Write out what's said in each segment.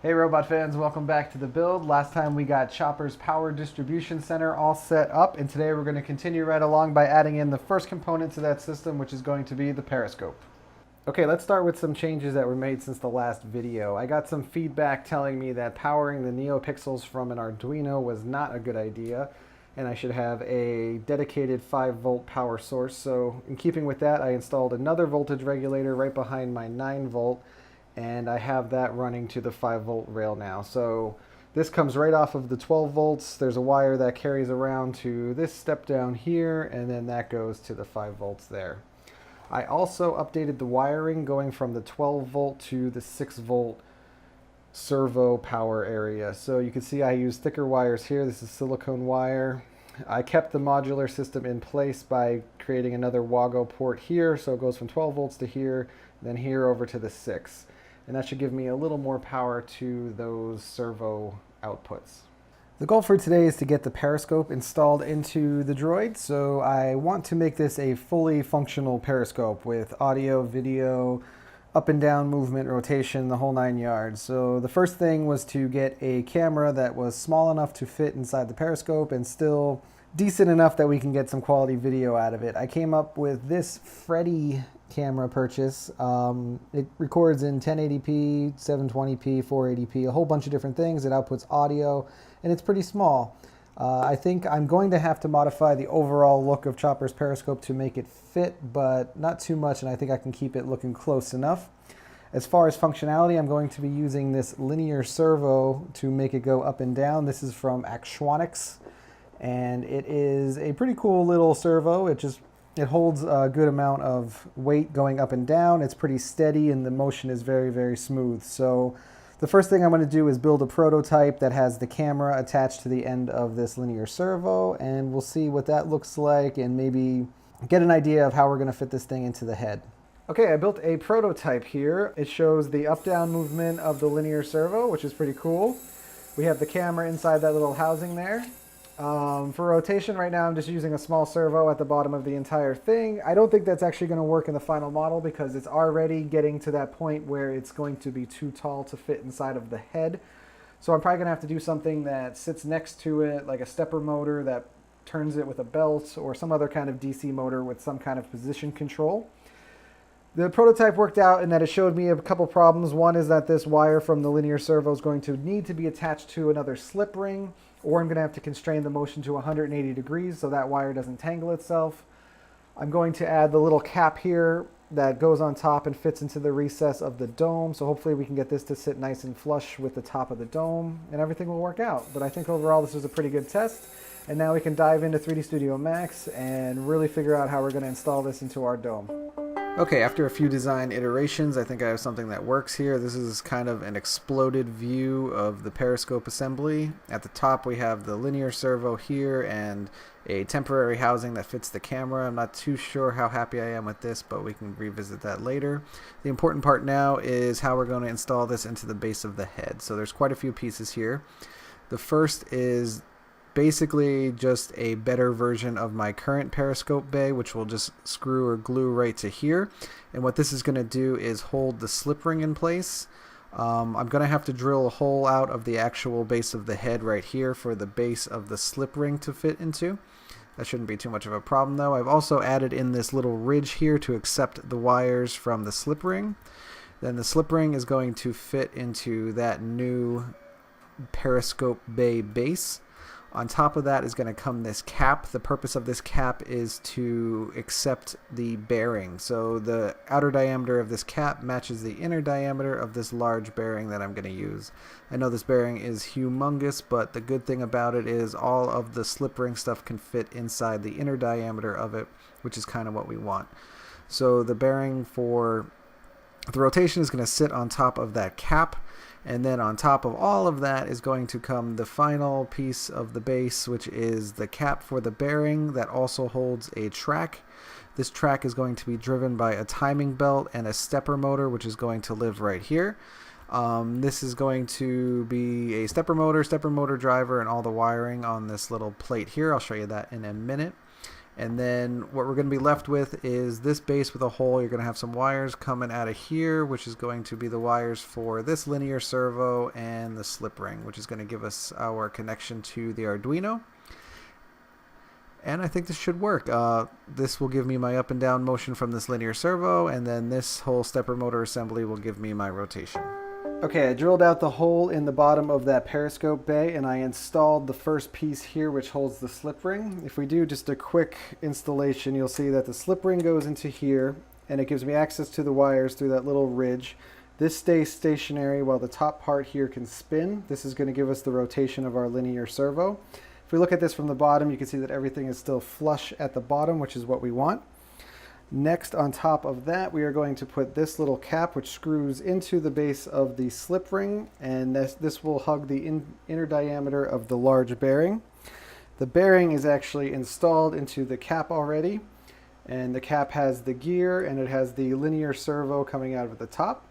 Hey robot fans, welcome back to the build. Last time we got Chopper's power distribution center all set up, and today we're going to continue right along by adding in the first component to that system, which is going to be the periscope. Okay, let's start with some changes that were made since the last video. I got some feedback telling me that powering the NeoPixels from an Arduino was not a good idea, and I should have a dedicated 5-volt power source. So in keeping with that, I installed another voltage regulator right behind my 9-volt, and I have that running to the 5-volt rail now. So this comes right off of the 12 volts. There's a wire that carries around to this step down here, and then that goes to the 5 volts there. I also updated the wiring going from the 12 volt to the 6 volt servo power area. So you can see I use thicker wires here. This is silicone wire. I kept the modular system in place by creating another WAGO port here. So it goes from 12 volts to here, then here over to the 6. And that should give me a little more power to those servo outputs. The goal for today is to get the periscope installed into the droid. So I want to make this a fully functional periscope with audio, video, up and down movement, rotation, the whole 9 yards. So the first thing was to get a camera that was small enough to fit inside the periscope and still decent enough that we can get some quality video out of it. I came up with this Freddy camera purchase. It records in 1080p, 720p, 480p, a whole bunch of different things. It outputs audio, and it's pretty small. I think I'm going to have to modify the overall look of Chopper's periscope to make it fit, but not too much, and I think I can keep it looking close enough. As far as functionality, I'm going to be using this linear servo to make it go up and down. This is from Axtronics, and it is a pretty cool little servo. It holds a good amount of weight going up and down. It's pretty steady, and the motion is very, very smooth. So the first thing I'm going to do is build a prototype that has the camera attached to the end of this linear servo, and we'll see what that looks like and maybe get an idea of how we're going to fit this thing into the head. Okay, I built a prototype here. It shows the up-down movement of the linear servo, which is pretty cool. We have the camera inside that little housing there. For rotation right now, I'm just using a small servo at the bottom of the entire thing. I don't think that's actually going to work in the final model because it's already getting to that point where it's going to be too tall to fit inside of the head. So I'm probably going to have to do something that sits next to it, like a stepper motor that turns it with a belt or some other kind of DC motor with some kind of position control. The prototype worked out in that it showed me a couple problems. One is that this wire from the linear servo is going to need to be attached to another slip ring, or I'm going to have to constrain the motion to 180 degrees so that wire doesn't tangle itself. I'm going to add the little cap here that goes on top and fits into the recess of the dome. So hopefully we can get this to sit nice and flush with the top of the dome and everything will work out. But I think overall this was a pretty good test. And now we can dive into 3D Studio Max and really figure out how we're going to install this into our dome. Okay, after a few design iterations, I think I have something that works here. This is kind of an exploded view of the periscope assembly. At the top we have the linear servo here and a temporary housing that fits the camera. I'm not too sure how happy I am with this, but we can revisit that later. The important part now is how we're going to install this into the base of the head. So there's quite a few pieces here. The first is basically just a better version of my current periscope bay, which will just screw or glue right to here. And what this is going to do is hold the slip ring in place. I'm going to have to drill a hole out of the actual base of the head right here for the base of the slip ring to fit into. That shouldn't be too much of a problem though. I've also added in this little ridge here to accept the wires from the slip ring. Then the slip ring is going to fit into that new periscope bay base. On top of that is going to come this cap. The purpose of this cap is to accept the bearing. So the outer diameter of this cap matches the inner diameter of this large bearing that I'm going to use. I know this bearing is humongous, but the good thing about it is all of the slip ring stuff can fit inside the inner diameter of it, which is kind of what we want. So the bearing for the rotation is going to sit on top of that cap. And then on top of all of that is going to come the final piece of the base, which is the cap for the bearing that also holds a track. This track is going to be driven by a timing belt and a stepper motor, which is going to live right here. This is going to be a stepper motor driver, and all the wiring on this little plate here. I'll show you that in a minute. And then what we're going to be left with is this base with a hole. You're going to have some wires coming out of here, which is going to be the wires for this linear servo and the slip ring, which is going to give us our connection to the Arduino. And I think this should work. This will give me my up and down motion from this linear servo, and then this whole stepper motor assembly will give me my rotation. Okay, I drilled out the hole in the bottom of that periscope bay, and I installed the first piece here, which holds the slip ring. If we do just a quick installation, you'll see that the slip ring goes into here, and it gives me access to the wires through that little ridge. This stays stationary while the top part here can spin. This is going to give us the rotation of our linear servo. If we look at this from the bottom, you can see that everything is still flush at the bottom, which is what we want. Next, on top of that, we are going to put this little cap, which screws into the base of the slip ring, and this will hug the inner diameter of the large bearing. The bearing is actually installed into the cap already, and the cap has the gear, and it has the linear servo coming out of the top.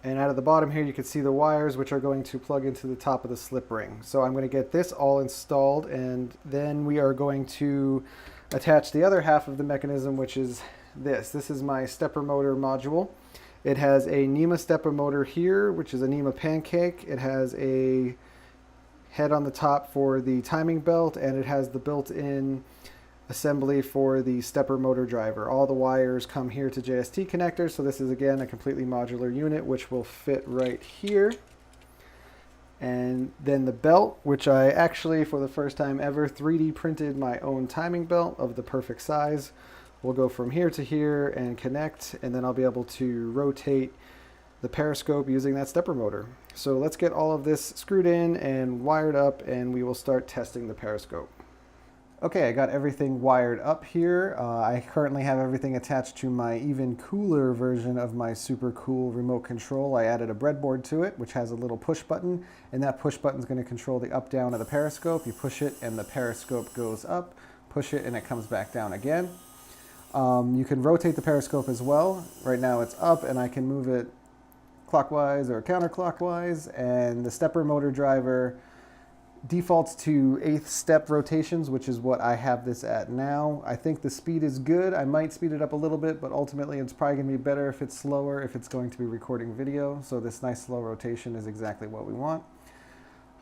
And out of the bottom here, you can see the wires, which are going to plug into the top of the slip ring. So I'm going to get this all installed, and then we are going to attach the other half of the mechanism, which is this. This is my stepper motor module. It has a NEMA stepper motor here, which is a NEMA pancake. It has a head on the top for the timing belt, and it has the built-in assembly for the stepper motor driver. All the wires come here to JST connectors, so this is again a completely modular unit which will fit right here. And then the belt, which I actually for the first time ever 3D printed my own timing belt of the perfect size. We'll go from here to here and connect, and then I'll be able to rotate the periscope using that stepper motor. So let's get all of this screwed in and wired up, and we will start testing the periscope. Okay, I got everything wired up here. I currently have everything attached to my even cooler version of my super cool remote control. I added a breadboard to it, which has a little push button, and that push button is going to control the up-down of the periscope. You push it and the periscope goes up, push it and it comes back down again. You can rotate the periscope as well. Right now it's up, and I can move it clockwise or counterclockwise, and the stepper motor driver defaults to 8th step rotations, which is what I have this at now. I think the speed is good. I might speed it up a little bit, but ultimately it's probably going to be better if it's slower, if it's going to be recording video. So this nice slow rotation is exactly what we want.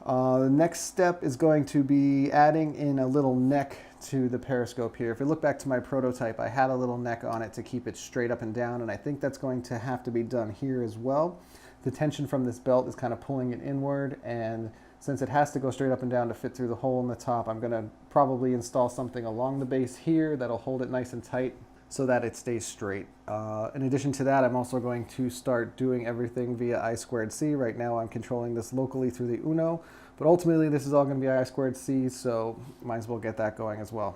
The next step is going to be adding in a little neck to the periscope here. If we look back to my prototype, I had a little neck on it to keep it straight up and down, and I think that's going to have to be done here as well. The tension from this belt is kind of pulling it inward, and since it has to go straight up and down to fit through the hole in the top, I'm going to probably install something along the base here that'll hold it nice and tight so that it stays straight. In addition to that, I'm also going to start doing everything via I2C. Right now I'm controlling this locally through the Uno, but ultimately this is all going to be I2C, so might as well get that going as well.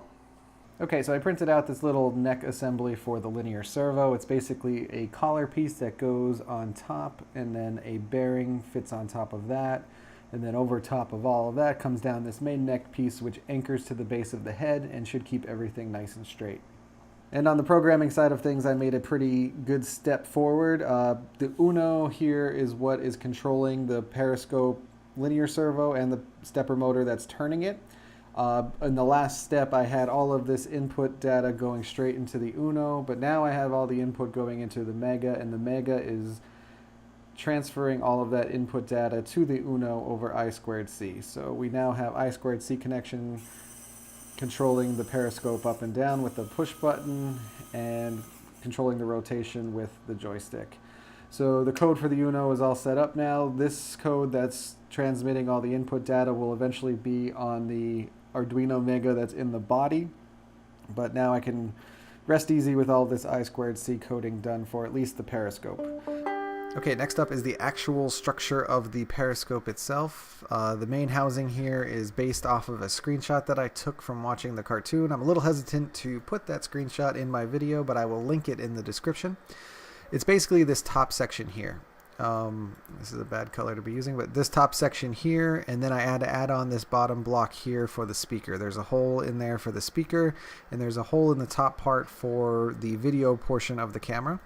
Okay, so I printed out this little neck assembly for the linear servo. It's basically a collar piece that goes on top, and then a bearing fits on top of that. And then over top of all of that comes down this main neck piece, which anchors to the base of the head and should keep everything nice and straight. And on the programming side of things, I made a pretty good step forward. The Uno here is what is controlling the periscope linear servo and the stepper motor that's turning it. In the last step, I had all of this input data going straight into the Uno, but now I have all the input going into the Mega, and the Mega is transferring all of that input data to the Uno over I2C. So we now have I2C connection controlling the periscope up and down with the push button and controlling the rotation with the joystick. So the code for the Uno is all set up now. This code that's transmitting all the input data will eventually be on the Arduino Mega that's in the body, but now I can rest easy with all this I2C coding done for at least the periscope. Okay, next up is the actual structure of the periscope itself. The main housing here is based off of a screenshot that I took from watching the cartoon. I'm a little hesitant to put that screenshot in my video, but I will link it in the description. It's basically this top section here. This is a bad color to be using, but this top section here, and then I had to add on this bottom block here for the speaker. There's a hole in there for the speaker, and there's a hole in the top part for the video portion of the camera.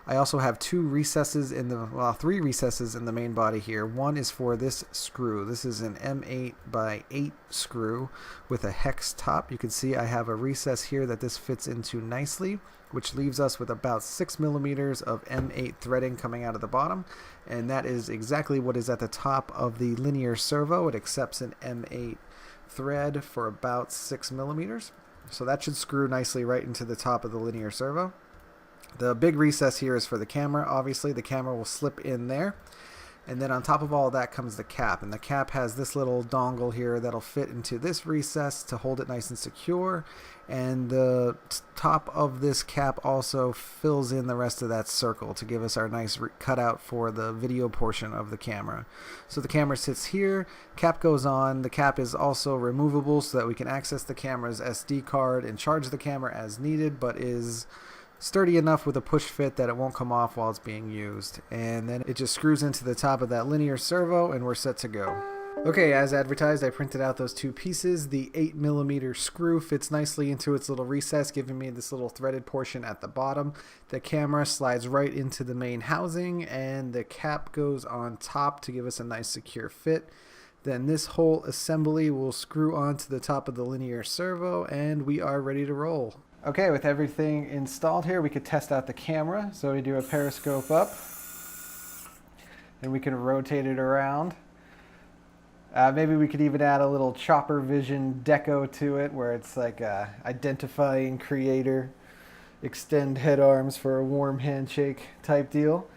I also have three recesses in the main body here. One is for this screw. This is an M8 by 8 screw with a hex top. You can see I have a recess here that this fits into nicely, which leaves us with about 6 millimeters of M8 threading coming out of the bottom, and that is exactly what is at the top of the linear servo. It accepts an M8 thread for about 6 millimeters, so that should screw nicely right into the top of the linear servo. The big recess here is for the camera. Obviously the camera will slip in there, and then on top of all of that comes the cap, and the cap has this little dongle here that'll fit into this recess to hold it nice and secure, and the top of this cap also fills in the rest of that circle to give us our nice cutout for the video portion of the camera. So the camera sits here, cap goes on. The cap is also removable so that we can access the camera's SD card and charge the camera as needed, but is sturdy enough with a push fit that it won't come off while it's being used. And then it just screws into the top of that linear servo and we're set to go. Okay, as advertised, I printed out those two pieces. The 8 millimeter screw fits nicely into its little recess, giving me this little threaded portion at the bottom. The camera slides right into the main housing, and the cap goes on top to give us a nice secure fit. Then this whole assembly will screw onto the top of the linear servo, and we are ready to roll. Okay, with everything installed here, we could test out the camera. So we do a periscope up, and we can rotate it around. Maybe we could even add a little Chopper Vision deco to it, where it's like identifying creator, extend head arms for a warm handshake type deal.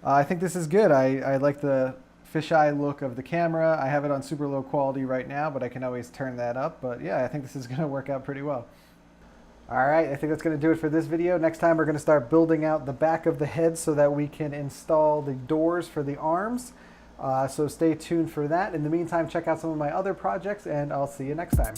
I think this is good. I like the fisheye look of the camera. I have it on super low quality right now, but I can always turn that up. But yeah, I think this is going to work out pretty well. Alright, I think that's going to do it for this video. Next time we're going to start building out the back of the head so that we can install the doors for the arms. So stay tuned for that. In the meantime, check out some of my other projects, and I'll see you next time.